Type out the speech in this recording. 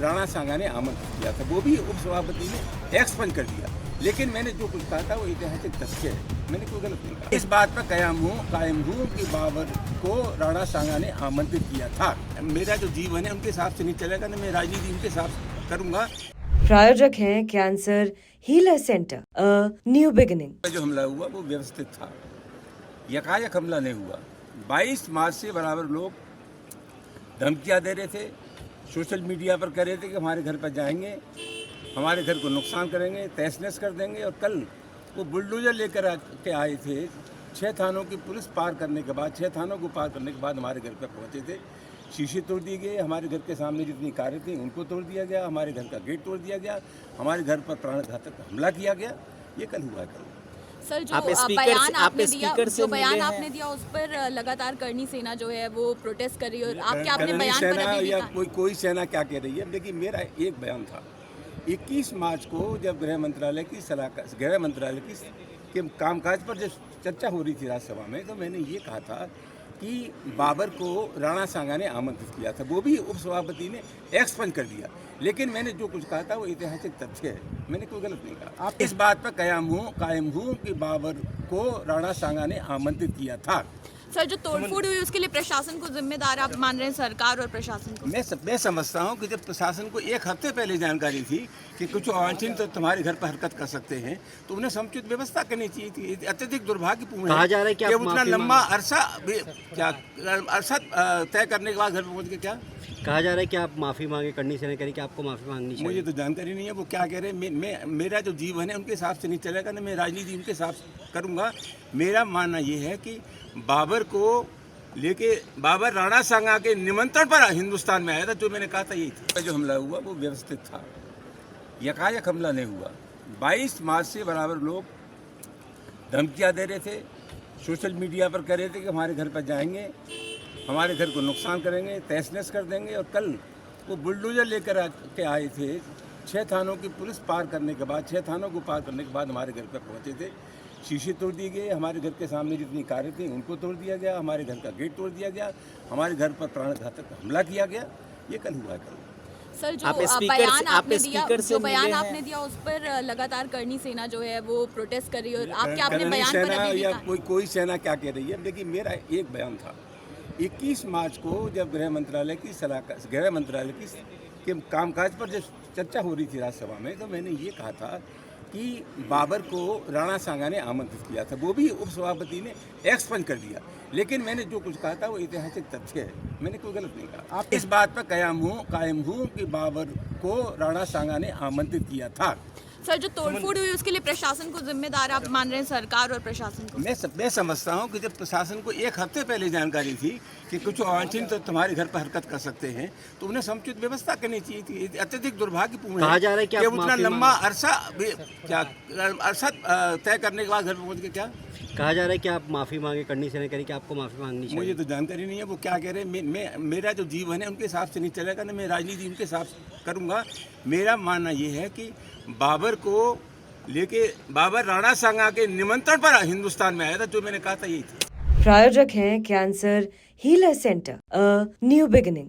राणा सांगा ने आमंत्रित किया था, वो भी उपसभापति ने एक्सपंज कर दिया। लेकिन मैंने जो कुछ कहा था वो ऐतिहासिक तथ्य है, मैंने कोई गलत नहीं कहा। इस बात पर कायम हूँ कि बाबर को राणा सांगा ने आमंत्रित किया था। मेरा जो जीवन है उनके हिसाब से नहीं चलेगा, ना मैं राजनीति उनके हिसाब से करूंगा। प्रायोजक हैं cancer healer centre, a new beginning. जो हमला हुआ वो व्यवस्थित था, यकायक हमला नहीं हुआ। 22 मार्च से बराबर लोग धमकियां दे रहे थे, सोशल मीडिया पर कह रहे थे कि हमारे घर पर जाएंगे, हमारे घर को नुकसान करेंगे, तहस नहस कर देंगे। और कल वो बुलडोजर लेकर के आए थे, 6 थानों की पुलिस पार करने के बाद, 6 थानों को पार करने के बाद हमारे घर पर पहुंचे थे। शीशे तोड़ दिए गए, हमारे घर के सामने जितनी कारें थी उनको तोड़ दिया गया, हमारे घर का गेट तोड़ दिया गया, हमारे घर पर प्राणघातक हमला किया गया। ये कल हुआ। कल सर, जो बयान आपने दिया उस पर लगातार करनी सेना जो है वो प्रोटेस्ट कर रही है, और आप क्या अपने बयान पर अभी भी या कोई सेना क्या कह रही है? देखिए, मेरा एक बयान था 21 मार्च को, जब गृह मंत्रालय के कामकाज पर जब चर्चा हो रही थी राज्यसभा में, तो मैंने ये कहा था कि बाबर को राणा सांगा ने आमंत्रित किया था, वो भी उपसभापति ने एक्सपंज कर दिया। लेकिन मैंने जो कुछ कहा था वो ऐतिहासिक तथ्य है, मैंने कोई गलत नहीं कहा। आप इस बात पर कायम हूँ कि बाबर को राणा सांगा ने आमंत्रित किया था। सर, जो तोड़फोड़ हुई उसके लिए प्रशासन को जिम्मेदार आप मान रहे हैं, सरकार और प्रशासन को? मैं समझता हूँ कि जब प्रशासन को 1 हफ्ते पहले जानकारी थी कि कुछ अवांछित तो तुम्हारे घर पर हरकत कर सकते हैं, तो उन्हें समुचित व्यवस्था करनी चाहिए थी। अत्यधिक दुर्भाग्यपूर्ण कहा जा रहा है कि उतना लंबा अरसा तय करने के बाद घर पर पहुँच के क्या कहा जा रहा है कि आप माफी मांगे, करनी सेना कह रही कि आपको माफी मांगनी चाहिए। मुझे तो जानकारी नहीं है वो क्या कह रहे हैं। मेरा जो जीवन है उनके हिसाब से नहीं चलेगा, ना मैं राजनीति उनके हिसाब से करूंगा। मेरा मानना ये है कि बाबर को लेके बाबर राणा सांगा के निमंत्रण पर हिंदुस्तान में आया था, जो मैंने कहा था यही था। जो हमला हुआ वो व्यवस्थित था, यकायक हमला नहीं हुआ। 22 मार्च से बराबर लोग धमकियां दे रहे थे, सोशल मीडिया पर कह रहे थे कि हमारे घर पर जाएंगे, हमारे घर को नुकसान करेंगे, तहस नहस कर देंगे। और कल वो बुलडोजर लेकर के आए थे, 6 थानों की पुलिस पार करने के बाद, 6 थानों को पार करने के बाद हमारे घर पर पहुंचे थे। शीशे तोड़ दिए गए, हमारे घर के सामने जितनी कारें थी उनको तोड़ दिया गया, हमारे घर का गेट तोड़ दिया गया, हमारे घर पर प्राणघातक हमला किया गया। ये कल हुआ। कल सर, जो बयान आपने दिया उस पर लगातार करनी सेना जो है वो प्रोटेस्ट कर रही है, और आप क्या अपने बयान पर अभी भी या कोई सेना क्या कह रही है? देखिए, मेरा एक बयान था 21 मार्च को, जब गृह मंत्रालय के कामकाज पर जब चर्चा हो रही थी राज्यसभा में, तो मैंने ये कहा था कि बाबर को राणा सांगा ने आमंत्रित किया था, वो भी उपसभापति ने एक्सपंज कर दिया। लेकिन मैंने जो कुछ कहा था वो ऐतिहासिक तथ्य है, मैंने कोई गलत नहीं कहा। आप इस बात पर कायम हूँ कि बाबर को राणा सांगा ने आमंत्रित किया था। सर, जो तोड़फोड़ हुई उसके लिए प्रशासन को जिम्मेदार आप मान रहे हैं, सरकार और प्रशासन को? मैं समझता हूँ कि जब प्रशासन को 1 हफ्ते पहले जानकारी थी कि कुछ अवांछित तो तुम्हारे घर पर हरकत कर सकते हैं, तो उन्हें समुचित व्यवस्था करनी चाहिए थी। अत्यधिक दुर्भाग्यपूर्ण कहा जा रहा है कि उतना लंबा अरसा तय करने के बाद घर पर पहुँच के क्या कहा जा रहा है कि आप माफी मांगे, करनी सेना कह रही कि आपको माफी मांगनी चाहिए। मुझे तो जानकारी नहीं है वो क्या कह रहे हैं। मेरा जो जीवन है उनके हिसाब से नहीं चलेगा, ना मैं राजनीति उनके हिसाब से करूंगा। मेरा मानना ये है कि बाबर को लेके बाबर राणा सांगा के निमंत्रण पर हिंदुस्तान में आया था, जो मैंने कहा था यही था। प्रायोजक हैं cancer healer centre, a new beginning.